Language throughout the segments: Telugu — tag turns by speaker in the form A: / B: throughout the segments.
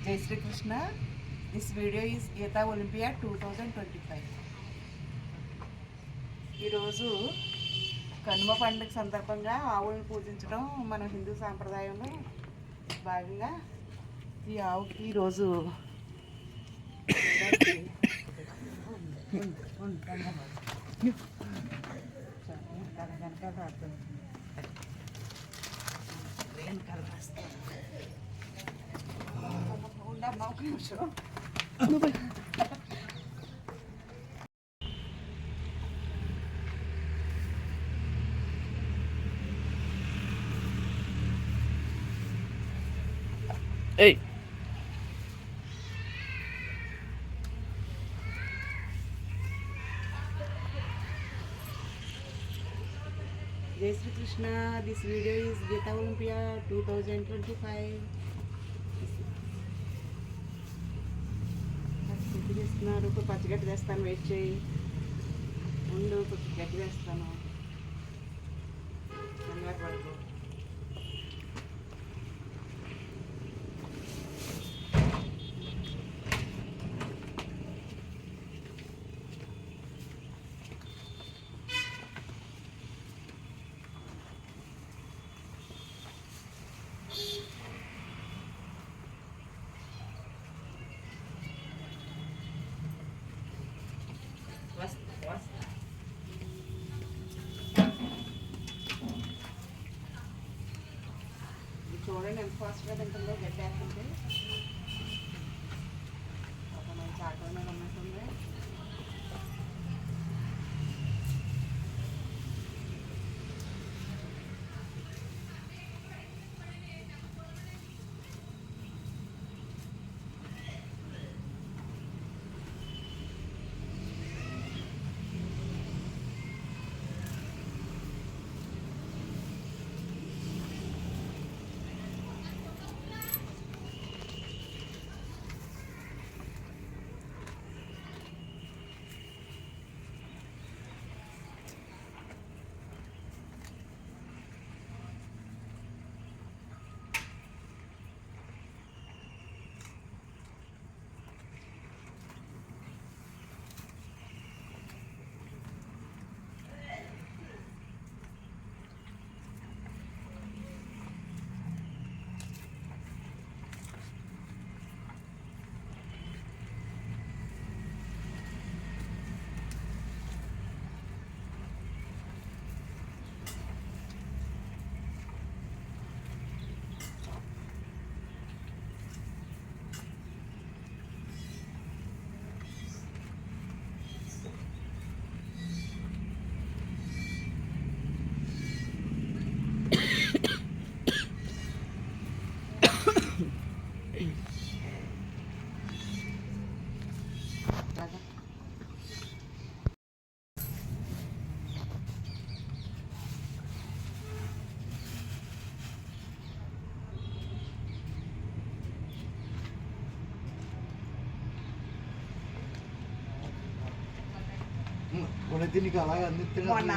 A: జై Shri Krishna. This video is Gita Olympiad 2025. ఈరోజు కనుమ పండుగ సందర్భంగా ఆవులను పూజించడం మన హిందూ సాంప్రదాయంలో భాగంగా ఈ ఆవుకి ఈరోజు
B: Hey.
A: Jai Shri Krishna. This video is Gita Olympiad 2025. చేస్తున్నారు. ఇప్పుడు పచ్చిగడ్డి వేస్తాను, వెయిట్ చేయి. ముందు కొంచెం గడ్డి వేస్తాను, కంగారు పడుకో. చూడండి ఎంత ఫాస్ట్గా తింటుందో గడ్డి వేస్తుంటే. ఒక మంచి ఆటో మీద ఉన్నట్టుంది.
C: దీనికి అలాగే
A: మొన్న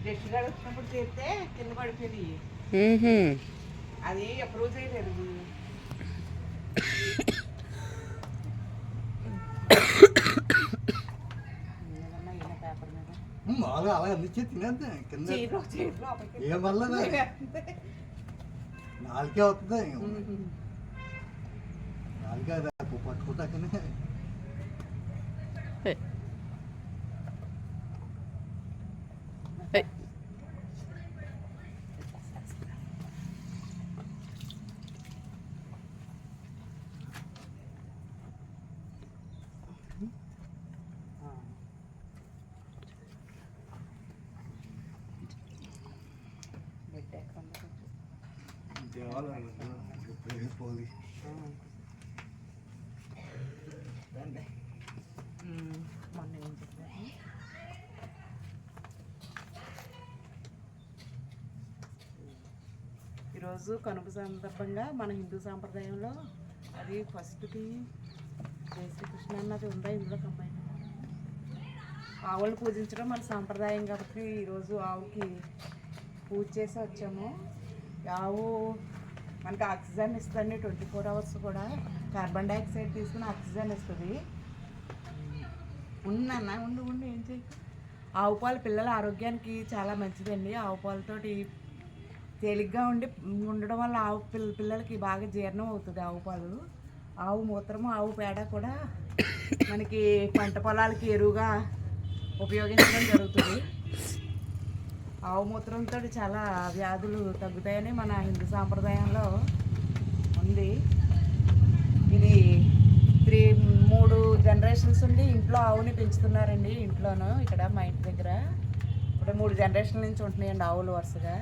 A: డెస్ట్ గారు వచ్చినప్పుడు చేస్తే కింద పడిపోయింది. అది అప్రూవ్ చేయలేదు. పేపర్ మీద
C: అలాగే అందించే తినేద్దా కింద ఏం పర్లేదు. నాలుగే అవుతుందా నాలుగే పట్టుకుంటాకనే. పోలి
A: ఈరోజు కనుమ సందర్భంగా మన హిందూ సాంప్రదాయంలో అది ఫస్ట్కి జై శ్రీకృష్ణ అన్నది ఉందా ఇందులో కంబైన్. ఆవులను పూజించడం మన సాంప్రదాయం కాబట్టి ఈరోజు ఆవుకి పూజ చేసి వచ్చాము. ఆవు మనకి ఆక్సిజన్ ఇస్తుంది 24 hours కూడా. కార్బన్ డైఆక్సైడ్ తీసుకుని ఆక్సిజన్ ఇస్తుంది. ఉందన్న ఉండు ఉండు ఏం చేయి. ఆవు పాలు పిల్లల ఆరోగ్యానికి చాలా మంచిదండి. ఆవు పాలతోటి తేలిగ్గా ఉండడం వల్ల ఆవు పిల్లలకి బాగా జీర్ణం అవుతుంది ఆవు పాలు. ఆవు మూత్రము ఆవు పేడ కూడా మనకి పంట పొలాలకి ఎరువుగా ఉపయోగించడం జరుగుతుంది. ఆవు మూత్రంతో చాలా వ్యాధులు తగ్గుతాయని మన హిందూ సాంప్రదాయంలో ఉంది. ఇది 3 జనరేషన్స్ ఉండి ఇంట్లో ఆవుని పెంచుతున్నారండి. ఇంట్లోనూ ఇక్కడ మా ఇంటి దగ్గర ఇప్పుడు 3 జనరేషన్ల నుంచి ఉంటున్నాయండి ఆవులు వరుసగా.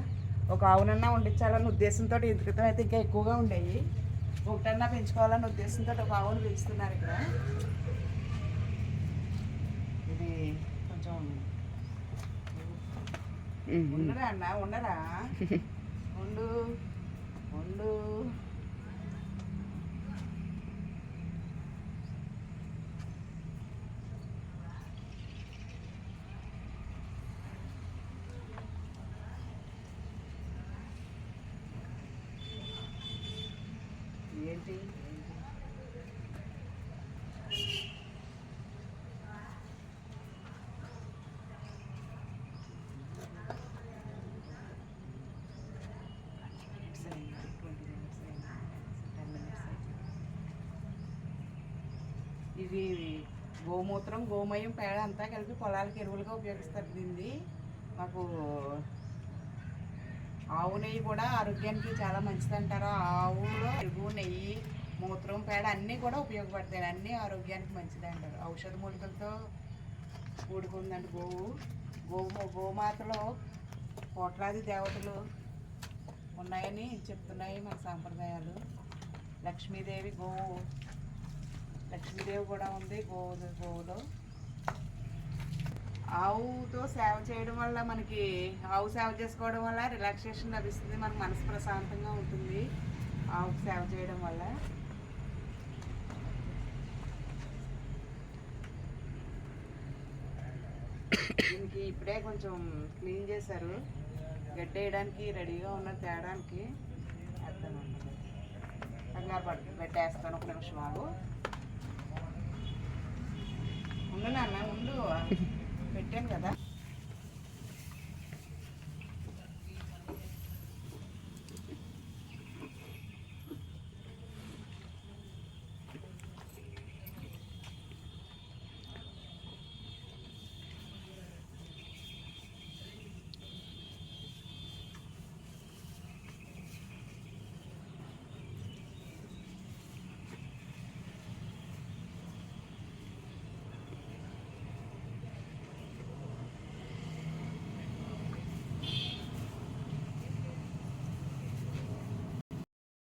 A: ఒక ఆవునన్నా ఉండించాలన్న ఉద్దేశంతో ఇంత క్రితం అయితే ఇంకా ఎక్కువగా ఉండేవి. ఒకటన్నా పెంచుకోవాలన్న ఉద్దేశంతో ఒక ఆవును పెంచుతున్నారు ఇక్కడ. ఇది కొంచెం ఉండరా అన్న ఉండరా ఉండు ఉండు. ఏంటి ఇది గోమూత్రం గోమయం పేడ అంతా కలిపి పొలాలకి ఎరువులుగా ఉపయోగిస్తారు. దీన్ని మాకు ఆవు నెయ్యి కూడా ఆరోగ్యానికి చాలా మంచిది అంటారు. ఆవులో ఎరువు నెయ్యి మూత్రం పేడ అన్నీ కూడా ఉపయోగపడతాయి. అన్నీ ఆరోగ్యానికి మంచిది అంటారు. ఔషధ మూలికలతో కూడుకుందండి గోమాతలో కోట్లాది దేవతలు ఉన్నాయని చెప్తున్నాయి మన సాంప్రదాయాలు. లక్ష్మీదేవి కూడా ఉంది గోవులో. ఆవుతో సేవ చేయడం వల్ల మనకి ఆవు సేవ చేసుకోవడం వల్ల రిలాక్సేషన్ లభిస్తుంది. మనకు మనసు ప్రశాంతంగా ఉంటుంది ఆవుకు సేవ చేయడం వల్ల. దీనికి ఇప్పుడే కొంచెం క్లీన్ చేశారు. గడ్డేయడానికి రెడీగా ఉన్న తేడానికి కంగారు పెట్టేస్తాను. ఒక నిమిషం ఆగు. ఉండు నాన్న ఉండు పెట్టాను కదా.